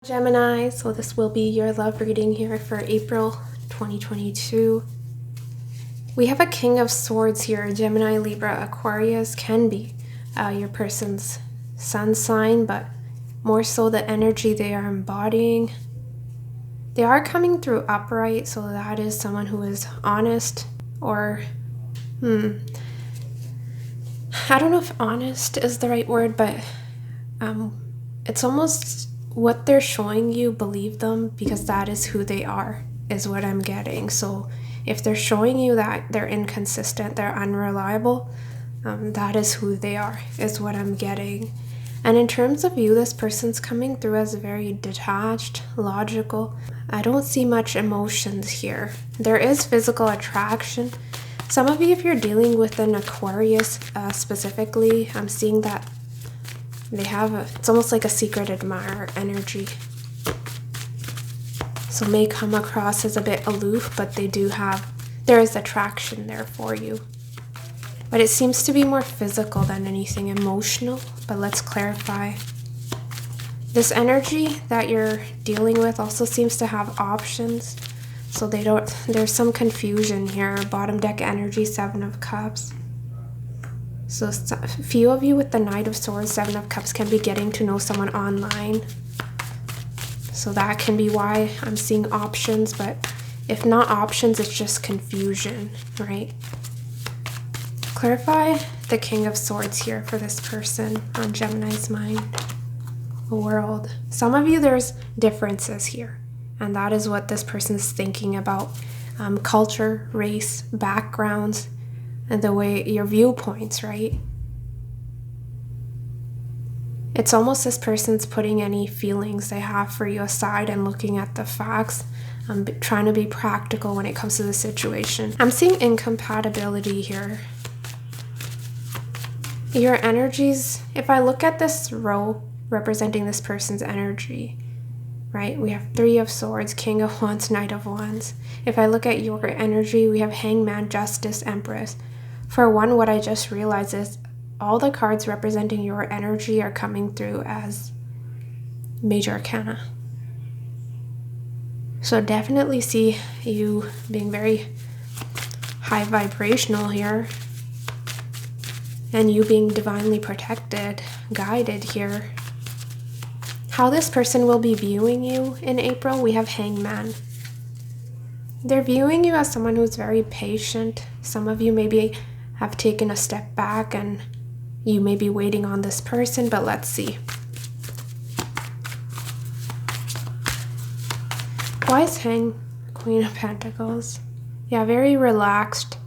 Gemini, so this will be your love reading here for April 2022. We have a King of Swords here. Gemini, Libra, Aquarius can be your person's sun sign, but more so the energy they are embodying. They are coming through upright, so that is someone who is honest or, I don't know if honest is the right word, but it's almost what they're showing you, believe them, because that is who they are, is what I'm getting. So if they're showing you that they're inconsistent, they're unreliable, that is who they are, is what I'm getting. And in terms of you, this person's coming through as very detached, logical. I don't see much emotions here. There is physical attraction. Some of you, if you're dealing with an Aquarius specifically, I'm seeing that they have it's almost like a secret admirer energy. So may come across as a bit aloof, but there is attraction there for you. But it seems to be more physical than anything emotional. But let's clarify. This energy that you're dealing with also seems to have options. So there's some confusion here. Bottom deck energy, 7 of Cups. So a few of you with the Knight of Swords, 7 of Cups, can be getting to know someone online. So that can be why I'm seeing options, but if not options, it's just confusion, right? Clarify the King of Swords here for this person on Gemini's mind. The World. Some of you, there's differences here, and that is what this person is thinking about. Culture, race, backgrounds, and the way your viewpoints, right? It's almost this person's putting any feelings they have for you aside and looking at the facts, trying to be practical when it comes to the situation. I'm seeing incompatibility here. Your energies, if I look at this row representing this person's energy, right? We have 3 of Swords, King of Wands, Knight of Wands. If I look at your energy, we have Hangman, Justice, Empress. For one, what I just realized is all the cards representing your energy are coming through as major arcana. So definitely see you being very high vibrational here, and you being divinely protected, guided here. How this person will be viewing you in April, we have Hangman. They're viewing you as someone who's very patient. Some of you maybe have taken a step back and you may be waiting on this person, but let's see. Why is Queen of Pentacles? Yeah, very relaxed,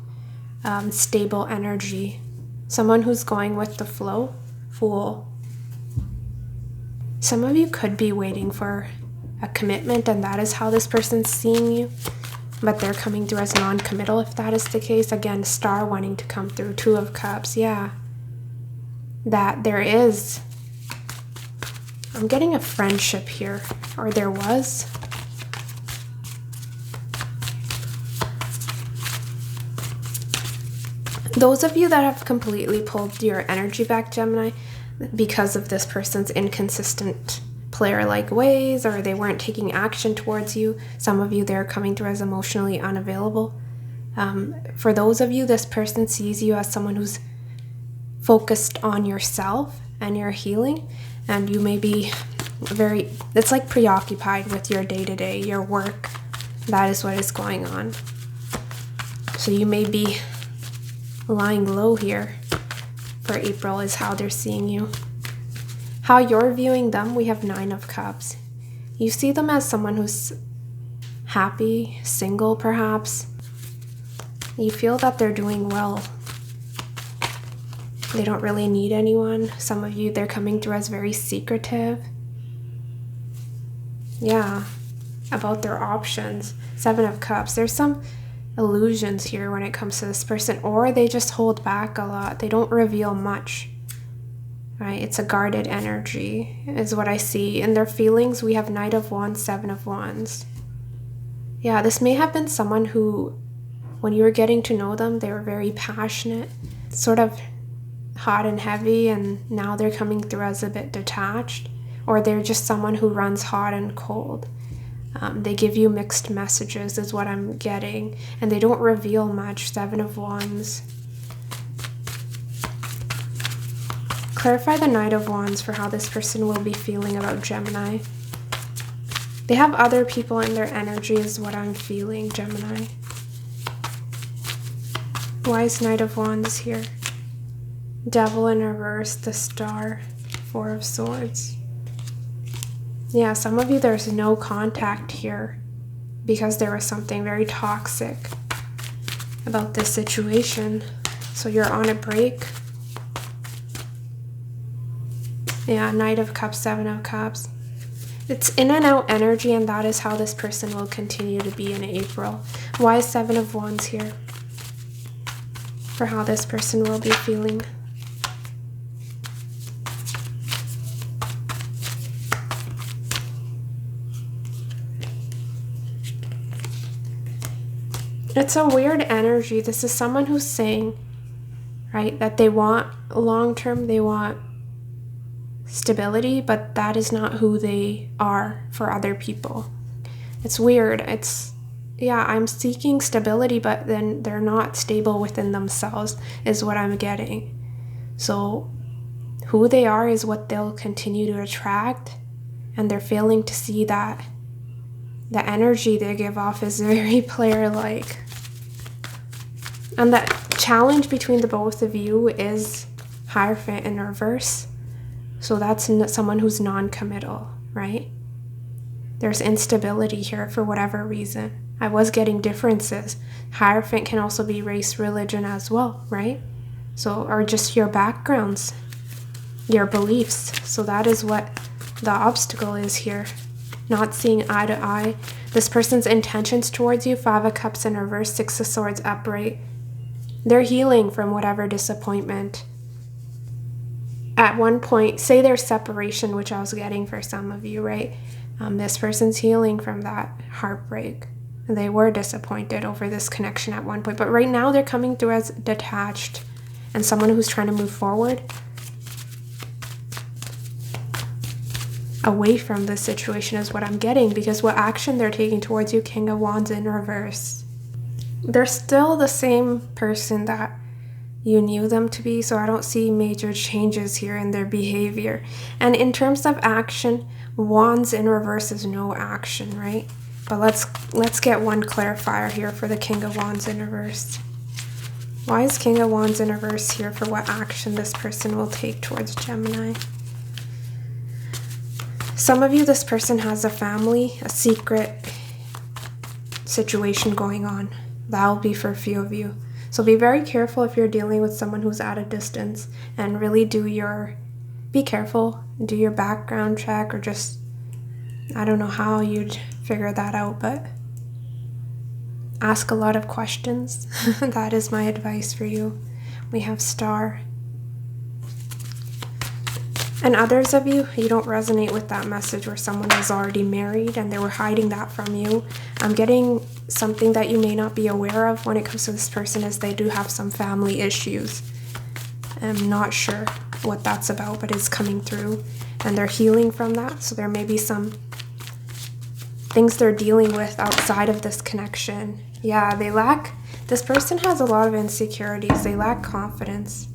stable energy. Someone who's going with the flow. Fool. Some of you could be waiting for a commitment, and that is how this person's seeing you. But they're coming through as non-committal if that is the case. Again, Star wanting to come through, 2 of Cups. Yeah. That there is. I'm getting a friendship here. Or there was. Those of you that have completely pulled your energy back, Gemini, because of this person's inconsistent player-like ways, or they weren't taking action towards you. Some of you, they're coming through as emotionally unavailable. For those of you, this person sees you as someone who's focused on yourself and your healing, and you may be it's like preoccupied with your day-to-day, your work. That is what is going on. So you may be lying low here for April is how they're seeing you. How you're viewing them, we have 9 of Cups. You see them as someone who's happy, single perhaps. You feel that they're doing well. They don't really need anyone. Some of you, they're coming through as very secretive. Yeah, about their options. 7 of Cups. There's some illusions here when it comes to this person, or they just hold back a lot. They don't reveal much. Right, it's a guarded energy is what I see. In their feelings, we have Knight of Wands, 7 of Wands. Yeah, this may have been someone who, when you were getting to know them, they were very passionate, sort of hot and heavy, and now they're coming through as a bit detached. or they're just someone who runs hot and cold. They give you mixed messages is what I'm getting, and they don't reveal much. 7 of Wands. Clarify the Knight of Wands for how this person will be feeling about Gemini. They have other people in their energy is what I'm feeling, Gemini. Why is Knight of Wands here? Devil in reverse, the Star, 4 of Swords. Yeah, some of you, there's no contact here because there was something very toxic about this situation. So you're on a break. Yeah, Knight of Cups, 7 of Cups. It's in and out energy, and that is how this person will continue to be in April. Why is 7 of Wands here? For how this person will be feeling. It's a weird energy. This is someone who's saying, right, that they want long-term, they want stability, but that is not who they are for other people. It's weird. It's, yeah, I'm seeking stability, but then they're not stable within themselves is what I'm getting. So who they are is what they'll continue to attract, and they're failing to see that the energy they give off is very player-like. And that challenge between the both of you is Hierophant in reverse. So that's someone who's non-committal, right? There's instability here for whatever reason. I was getting differences. Hierophant can also be race, religion as well, right? So, or just your backgrounds, your beliefs. So that is what the obstacle is here. Not seeing eye to eye. This person's intentions towards you, 5 of Cups in reverse, 6 of Swords upright. They're healing from whatever disappointment. At one point, say there's separation, which I was getting for some of you, right? This person's healing from that heartbreak. They were disappointed over this connection at one point, but right now they're coming through as detached and someone who's trying to move forward away from this situation is what I'm getting, because what action they're taking towards you, King of Wands in reverse. They're still the same person that you knew them to be, so I don't see major changes here in their behavior. And in terms of action, Wands in reverse is no action, right? But let's get one clarifier here for the King of Wands in reverse. Why is King of Wands in reverse here for what action this person will take towards Gemini? Some of you, this person has a family, a secret situation going on. That'll be for a few of you. So be very careful if you're dealing with someone who's at a distance, and really be careful, do your background check, or just, I don't know how you'd figure that out, but ask a lot of questions. That is my advice for you. We have Star. And others of you, you don't resonate with that message where someone was already married and they were hiding that from you. I'm getting something that you may not be aware of when it comes to this person is they do have some family issues. I'm not sure what that's about, but it's coming through and they're healing from that. So there may be some things they're dealing with outside of this connection. Yeah, this person has a lot of insecurities. They lack confidence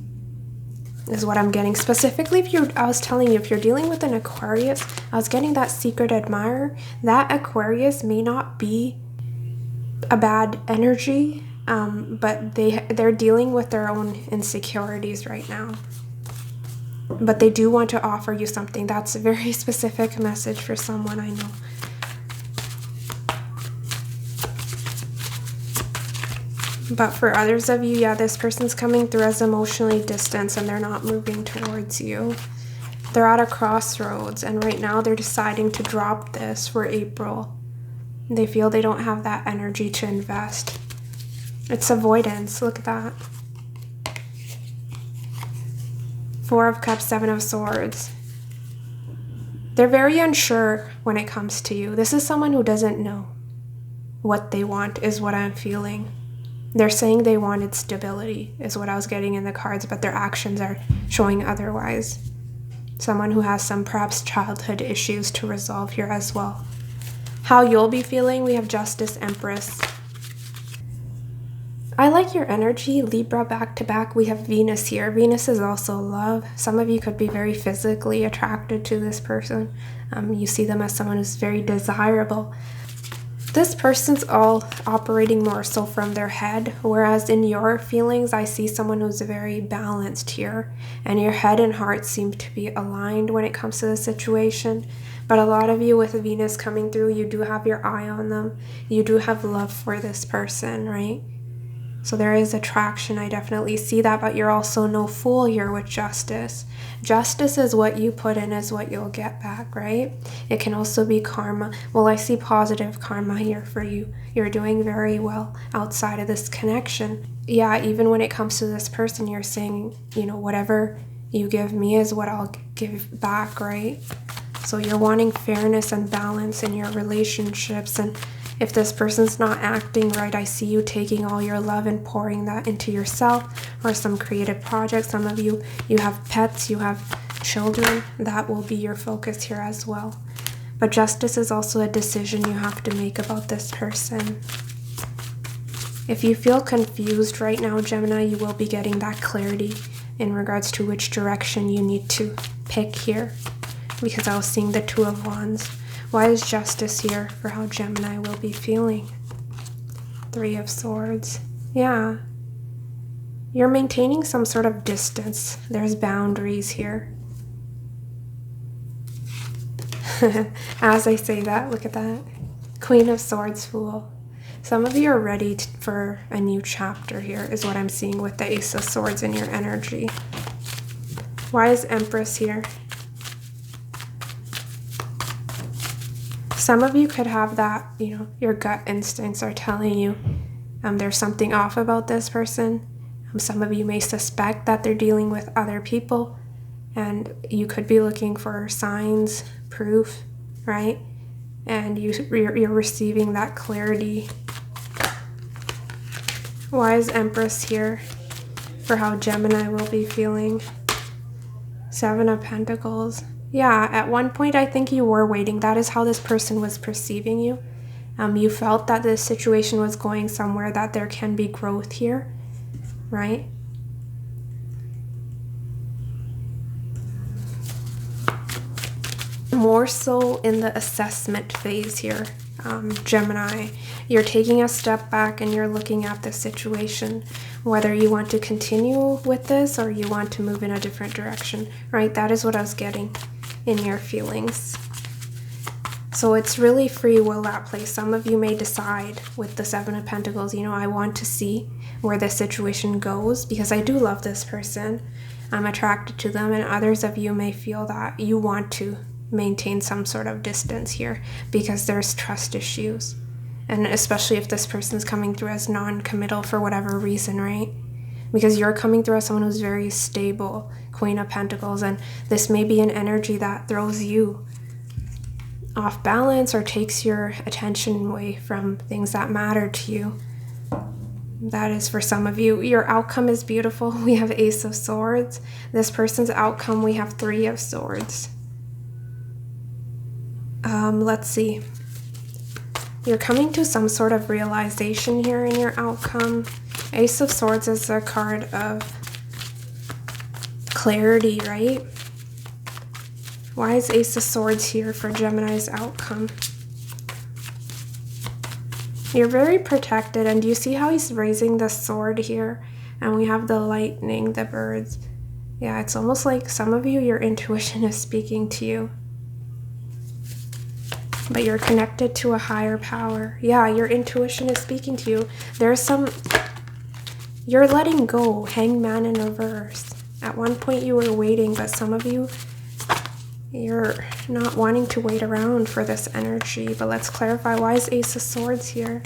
is what I'm getting. Specifically, I was telling you, if you're dealing with an Aquarius, I was getting that secret admirer. That Aquarius may not be a bad energy, but they're dealing with their own insecurities right now. But they do want to offer you something. That's a very specific message for someone I know. But for others of you, yeah, this person's coming through as emotionally distant and they're not moving towards you. They're at a crossroads, and right now they're deciding to drop this for April. They feel they don't have that energy to invest. It's avoidance. Look at that. 4 of Cups, 7 of Swords. They're very unsure when it comes to you. This is someone who doesn't know what they want, is what I'm feeling. They're saying they wanted stability, is what I was getting in the cards, but their actions are showing otherwise. Someone who has some perhaps childhood issues to resolve here as well. How you'll be feeling, we have Justice, Empress. I like your energy, Libra, back to back. We have Venus here. Venus is also love. Some of you could be very physically attracted to this person. You see them as someone who's very desirable. This person's all operating more so from their head, whereas in your feelings, I see someone who's very balanced here, and your head and heart seem to be aligned when it comes to the situation. But a lot of you with Venus coming through, you do have your eye on them. You do have love for this person, right? So there is attraction, I definitely see that, but you're also no fool here with Justice. Justice is what you put in is what you'll get back, right? It can also be karma. Well, I see positive karma here for you. You're doing very well outside of this connection. Yeah, even when it comes to this person, you're saying, whatever you give me is what I'll give back, right? So you're wanting fairness and balance in your relationships, and if this person's not acting right, I see you taking all your love and pouring that into yourself or some creative project. Some of you have pets, you have children. That will be your focus here as well. But Justice is also a decision you have to make about this person. If you feel confused right now, Gemini, you will be getting that clarity in regards to which direction you need to pick here, because I was seeing the Two of Wands. Why is Justice here for how Gemini will be feeling? Three of Swords. Yeah. You're maintaining some sort of distance. There's boundaries here. As I say that, look at that. Queen of Swords, Fool. Some of you are ready for a new chapter here, is what I'm seeing with the Ace of Swords in your energy. Why is Empress here? Some of you could have that, your gut instincts are telling you there's something off about this person. Some of you may suspect that they're dealing with other people, and you could be looking for signs, proof, right? And you're receiving that clarity. Why is Empress here for how Gemini will be feeling? Seven of Pentacles. Yeah, at one point I think you were waiting. That is how this person was perceiving you. You felt that this situation was going somewhere, that there can be growth here, right? More so in the assessment phase here, Gemini. You're taking a step back and you're looking at the situation, whether you want to continue with this or you want to move in a different direction, right? That is what I was getting in your feelings. So it's really free will at play. Some of you may decide with the Seven of Pentacles, I want to see where this situation goes because I do love this person. I'm attracted to them, and others of you may feel that you want to maintain some sort of distance here because there's trust issues. And especially if this person's coming through as non-committal for whatever reason, right? Because you're coming through as someone who's very stable, Queen of Pentacles, and this may be an energy that throws you off balance or takes your attention away from things that matter to you. That is for some of you. Your outcome is beautiful. We have Ace of Swords. This person's outcome, we have Three of Swords. Let's see. You're coming to some sort of realization here in your outcome. Ace of Swords is a card of clarity, right? Why is Ace of Swords here for Gemini's outcome? You're very protected, and do you see how he's raising the sword here? And we have the lightning, the birds. Yeah, it's almost like some of you, your intuition is speaking to you. But you're connected to a higher power. Yeah, your intuition is speaking to you. You're letting go. Hangman in reverse. At one point you were waiting, but some of you, you're not wanting to wait around for this energy. But let's clarify, why is Ace of Swords here?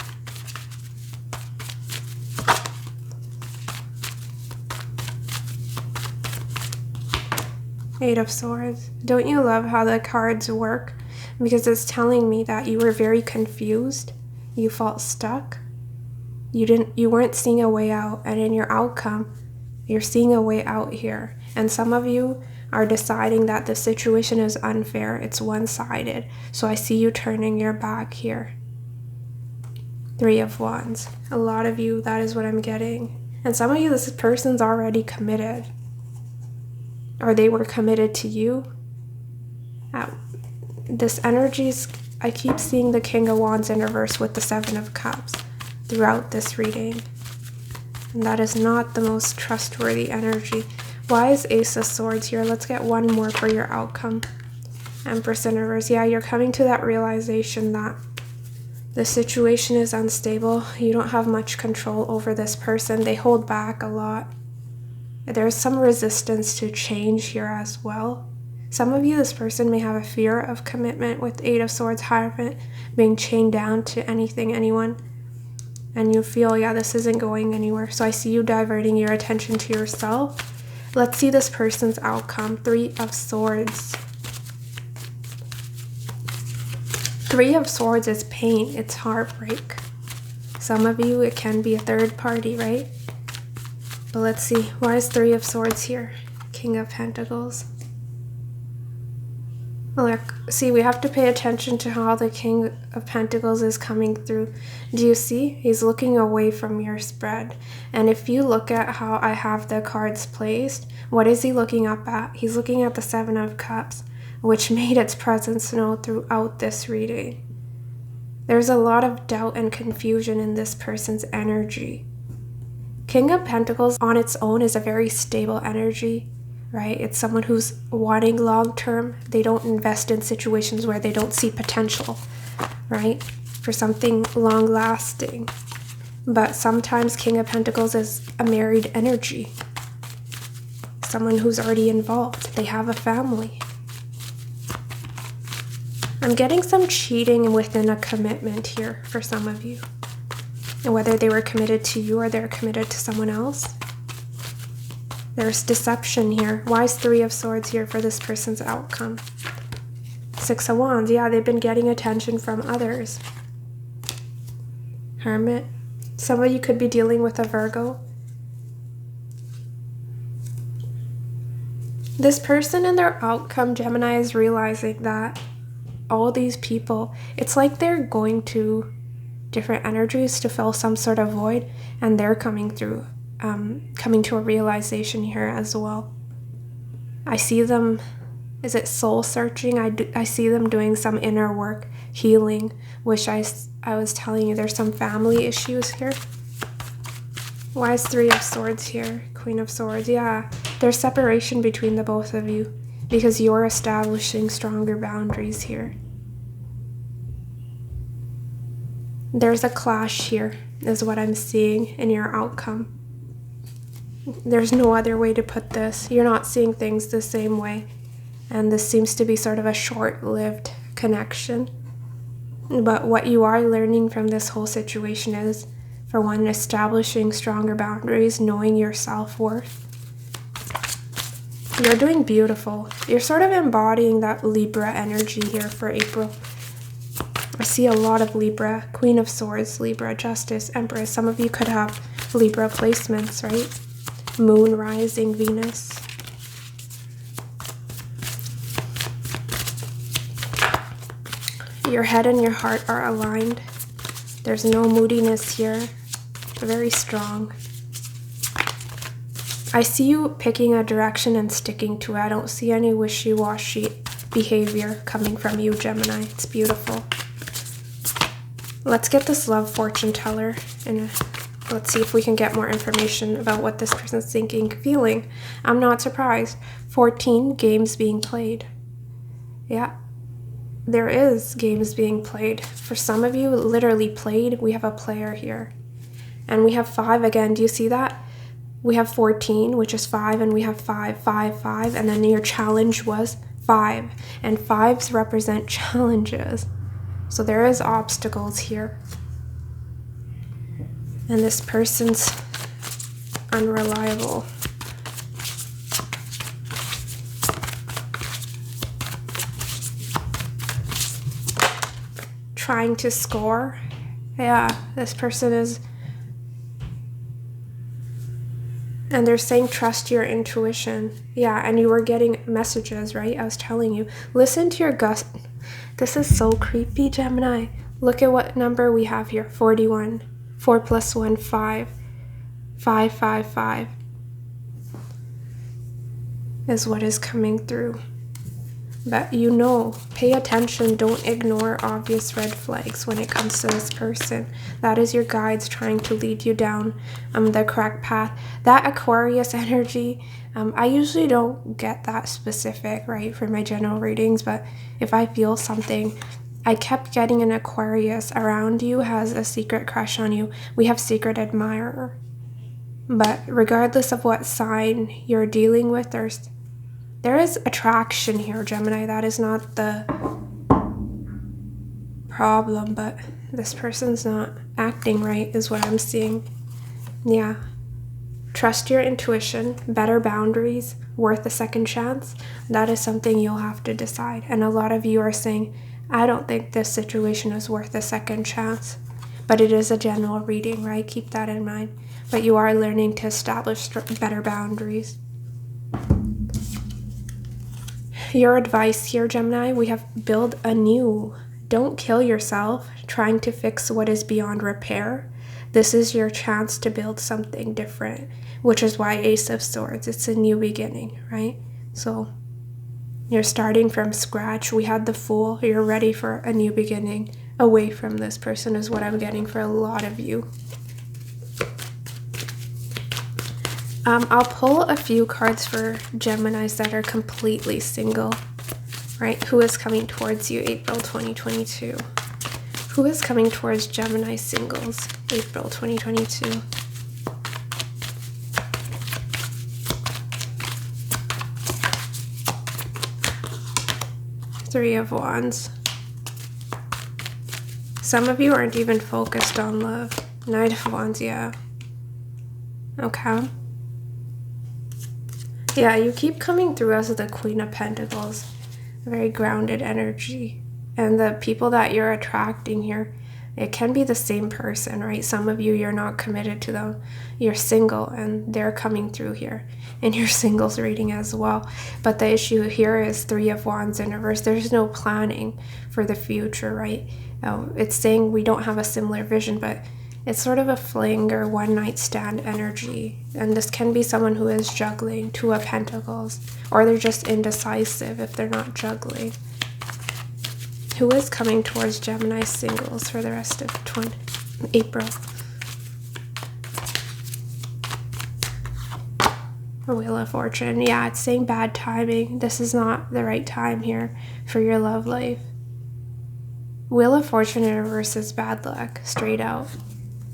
Eight of Swords. Don't you love how the cards work? Because it's telling me that you were very confused. You felt stuck. You weren't seeing a way out, and in your outcome, you're seeing a way out here. And some of you are deciding that the situation is unfair. It's one-sided. So I see you turning your back here. 3 of Wands. A lot of you, that is what I'm getting. And some of you, this person's already committed. Or they were committed to you. This energy's, I keep seeing the King of Wands in reverse with the 7 of Cups throughout this reading. And that is not the most trustworthy energy. Why is Ace of Swords here? Let's get one more for your outcome. Empress in reverse. Yeah, you're coming to that realization that the situation is unstable. You don't have much control over this person. They hold back a lot. There's some resistance to change here as well. Some of you, this person may have a fear of commitment with 8 of Swords, Hierophant, being chained down to anything, anyone. And you feel, yeah, this isn't going anywhere. So I see you diverting your attention to yourself. Let's see this person's outcome. 3 of Swords. 3 of Swords is pain. It's heartbreak. Some of you, it can be a third party, right? But let's see. Why is 3 of Swords here? King of Pentacles. Look, see, we have to pay attention to how the King of Pentacles is coming through. Do you see? He's looking away from your spread. And if you look at how I have the cards placed, what is he looking up at? He's looking at the 7 of Cups, which made its presence known throughout this reading. There's a lot of doubt and confusion in this person's energy. King of Pentacles on its own is a very stable energy. Right? It's someone who's wanting long-term. They don't invest in situations where they don't see potential, right? For something long-lasting. But sometimes King of Pentacles is a married energy. Someone who's already involved. They have a family. I'm getting some cheating within a commitment here for some of you. And whether they were committed to you or they're committed to someone else. There's deception here. Why is 3 of Swords here for this person's outcome? 6 of Wands. Yeah, they've been getting attention from others. Hermit. Some of you could be dealing with a Virgo. This person in their outcome, Gemini, is realizing that all these people, it's like they're going to different energies to fill some sort of void, and they're coming through. Coming to a realization here as well. I see them, is it soul searching? I see them doing some inner work, healing, which I was telling you there's some family issues here. Why is 3 of Swords here? Queen of Swords, yeah. There's separation between the both of you because you're establishing stronger boundaries here. There's a clash here, is what I'm seeing in your outcome. There's no other way to put this. You're not seeing things the same way. And this seems to be sort of a short-lived connection. But what you are learning from this whole situation is, for one, establishing stronger boundaries, knowing your self-worth. You're doing beautiful. You're sort of embodying that Libra energy here for April. I see a lot of Libra, Queen of Swords, Libra, Justice, Empress. Some of you could have Libra placements, right? Moon, rising, Venus. Your head and your heart are aligned. There's no moodiness here. Very strong. I see you picking a direction and sticking to it. I don't see any wishy-washy behavior coming from you, Gemini. It's beautiful. Let's get this love fortune teller and let's see if we can get more information about what this person's thinking, feeling. I'm not surprised. 14 games being played. Yeah, there is games being played. For some of you, literally played. We have a player here. And we have 5 again. Do you see that? We have 14, which is 5, and we have 5, 5, 5. And then your challenge was 5. And 5s represent challenges. So there is obstacles here. And this person's unreliable. Trying to score. Yeah, this person is And they're saying trust your intuition. Yeah, and you were getting messages, right? I was telling you, listen to your gut. This is so creepy, Gemini. Look at what number we have here. 41. 4 plus 1, 5. 5, 5, 5 is what is coming through. But you know, pay attention. Don't ignore obvious red flags when it comes to this person. That is your guides trying to lead you down the correct path. That Aquarius energy, I usually don't get that specific, right, for my general readings. But if I feel something, I kept getting an Aquarius around you has a secret crush on you. We have secret admirer. But regardless of what sign you're dealing with, there is attraction here, Gemini. That is not the problem, but this person's not acting right is what I'm seeing. Yeah. Trust your intuition, better boundaries, worth a second chance. That is something you'll have to decide. And a lot of you are saying, I don't think this situation is worth a second chance. But it is a general reading, right? Keep that in mind. But you are learning to establish better boundaries. Your advice here, Gemini, we have build anew. Don't kill yourself trying to fix what is beyond repair. This is your chance to build something different, which is why Ace of Swords, it's a new beginning, right? So you're starting from scratch. We had the Fool. You're ready for a new beginning away from this person is what I'm getting for a lot of you. I'll pull a few cards for Geminis that are completely single, right? Who is coming towards you, April 2022? Who is coming towards Gemini singles, April 2022? Three of Wands. Some of you aren't even focused on love. Knight of Wands, yeah. Okay. Yeah, you keep coming through as the Queen of Pentacles. Very grounded energy. And the people that you're attracting here, it can be the same person, right? Some of you, you're not committed to them. You're single and they're coming through here. And your singles reading as well. But the issue here is Three of Wands in reverse. There's no planning for the future, right? It's saying we don't have a similar vision, but it's sort of a fling or one night stand energy. And this can be someone who is juggling Two of Pentacles, or they're just indecisive if they're not juggling. Who is coming towards Gemini singles for the rest of April? A Wheel of Fortune. Yeah, it's saying bad timing. This is not the right time here for your love life. Wheel of Fortune in reverse is bad luck, straight out.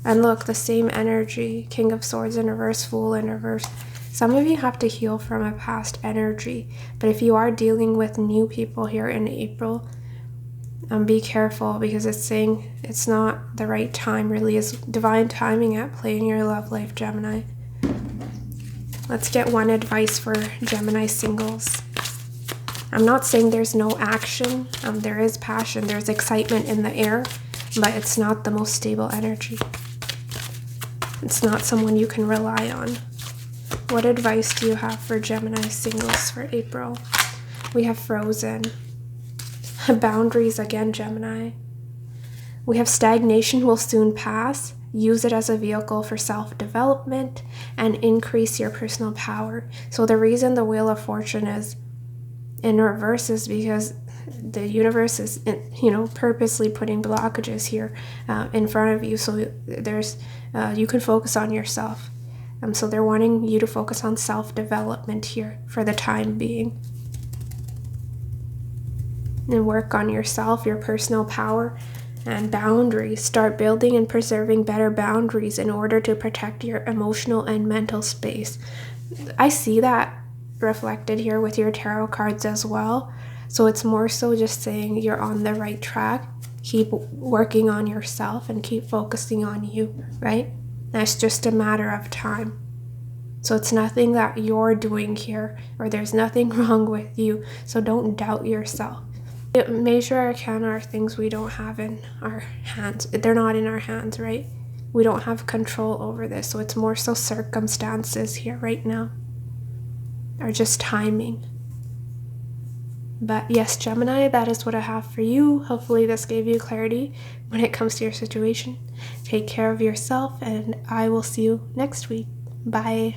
And look, the same energy. King of Swords in reverse, Fool in reverse. Some of you have to heal from a past energy. But if you are dealing with new people here in April, be careful, because it's saying it's not the right time. Really is divine timing at play in your love life, Gemini. Let's get one advice for Gemini singles. I'm not saying there's no action. There is passion. There's excitement in the air, but it's not the most stable energy. It's not someone you can rely on. What advice do you have for Gemini singles for April? We have Frozen. Boundaries again, Gemini. We have stagnation will soon pass. Use it as a vehicle for self-development and increase your personal power. So the reason the Wheel of Fortune is in reverse is because the universe is, purposely putting blockages here in front of you. So you can focus on yourself. So they're wanting you to focus on self-development here for the time being. And work on yourself, your personal power, and boundaries. Start building and preserving better boundaries in order to protect your emotional and mental space. I see that reflected here with your tarot cards as well. So it's more so just saying you're on the right track. Keep working on yourself and keep focusing on you, right? That's just a matter of time. So it's nothing that you're doing here, or there's nothing wrong with you. So don't doubt yourself. Major arcana are things we don't have in our hands. They're not in our hands, right? We don't have control over this, so it's more so circumstances here right now, or just timing. But yes, Gemini, that is what I have for you. Hopefully this gave you clarity when it comes to your situation. Take care of yourself, and I will see you next week. Bye.